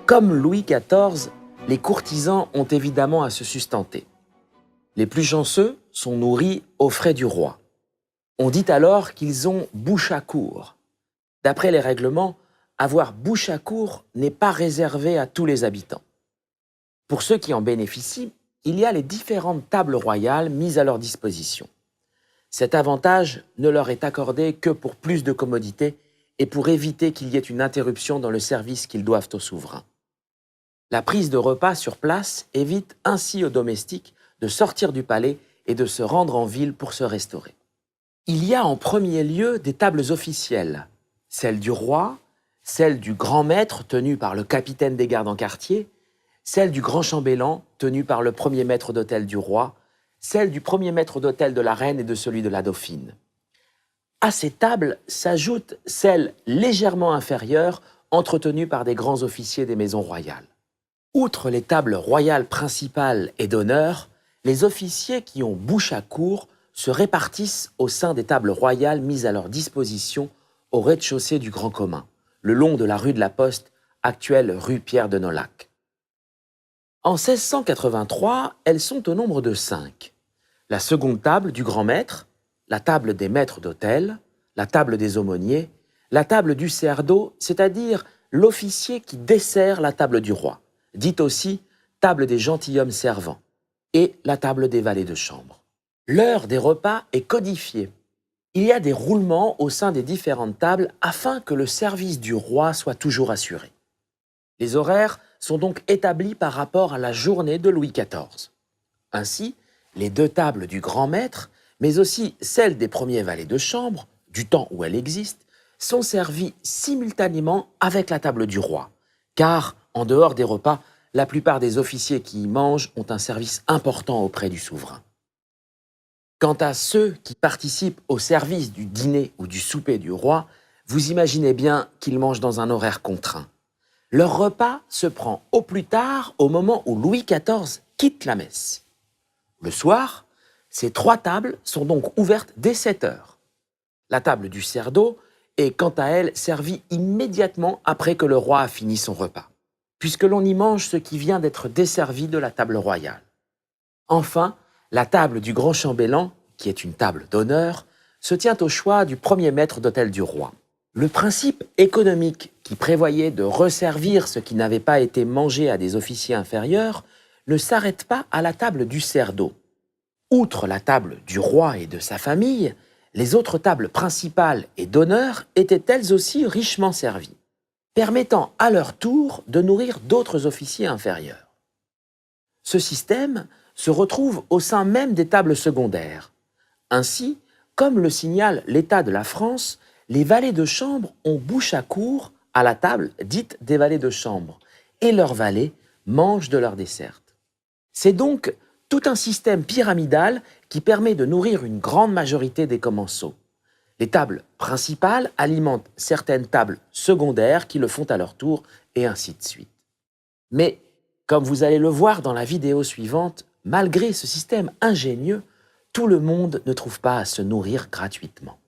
Comme Louis XIV, les courtisans ont évidemment à se sustenter. Les plus chanceux sont nourris aux frais du roi. On dit alors qu'ils ont bouche à court. D'après les règlements, avoir bouche à court n'est pas réservé à tous les habitants. Pour ceux qui en bénéficient, il y a les différentes tables royales mises à leur disposition. Cet avantage ne leur est accordé que pour plus de commodité et pour éviter qu'il y ait une interruption dans le service qu'ils doivent au souverain. La prise de repas sur place évite ainsi aux domestiques de sortir du palais et de se rendre en ville pour se restaurer. Il y a en premier lieu des tables officielles, celle du roi, celle du grand maître tenue par le capitaine des gardes en quartier, celle du grand chambellan tenue par le premier maître d'hôtel du roi, celle du premier maître d'hôtel de la reine et de celui de la dauphine. À ces tables s'ajoutent celles légèrement inférieures entretenues par des grands officiers des maisons royales. Outre les tables royales principales et d'honneur, les officiers qui ont bouche à court se répartissent au sein des tables royales mises à leur disposition au rez-de-chaussée du Grand Commun, le long de la rue de la Poste, actuelle rue Pierre de Nolhac. En 1683, elles sont au nombre de 5. La seconde table du grand maître, la table des maîtres d'hôtel, la table des aumôniers, la table du cerceau, c'est-à-dire l'officier qui dessert la table du roi, dite aussi table des gentilshommes servants, et la table des valets de chambre. L'heure des repas est codifiée. Il y a des roulements au sein des différentes tables afin que le service du roi soit toujours assuré. Les horaires sont donc établis par rapport à la journée de Louis XIV. Ainsi, les 2 tables du grand maître, mais aussi celles des premiers valets de chambre, du temps où elle existe, sont servies simultanément avec la table du roi, car, en dehors des repas, la plupart des officiers qui y mangent ont un service important auprès du souverain. Quant à ceux qui participent au service du dîner ou du souper du roi, vous imaginez bien qu'ils mangent dans un horaire contraint. Leur repas se prend au plus tard au moment où Louis XIV quitte la messe. Le soir, ces 3 tables sont donc ouvertes dès 7 heures. La table du cerceau est quant à elle servie immédiatement après que le roi a fini son repas, puisque l'on y mange ce qui vient d'être desservi de la table royale. Enfin, la table du grand chambellan, qui est une table d'honneur, se tient au choix du premier maître d'hôtel du roi. Le principe économique qui prévoyait de resservir ce qui n'avait pas été mangé à des officiers inférieurs ne s'arrête pas à la table du cerceau. Outre la table du roi et de sa famille, les autres tables principales et d'honneur étaient elles aussi richement servies, permettant à leur tour de nourrir d'autres officiers inférieurs. Ce système se retrouve au sein même des tables secondaires. Ainsi, comme le signale l'État de la France, les valets de chambre ont bouche à court à la table dite des valets de chambre, et leurs valets mangent de leur desserte. C'est donc tout un système pyramidal qui permet de nourrir une grande majorité des commensaux. Les tables principales alimentent certaines tables secondaires qui le font à leur tour, et ainsi de suite. Mais, comme vous allez le voir dans la vidéo suivante, malgré ce système ingénieux, tout le monde ne trouve pas à se nourrir gratuitement.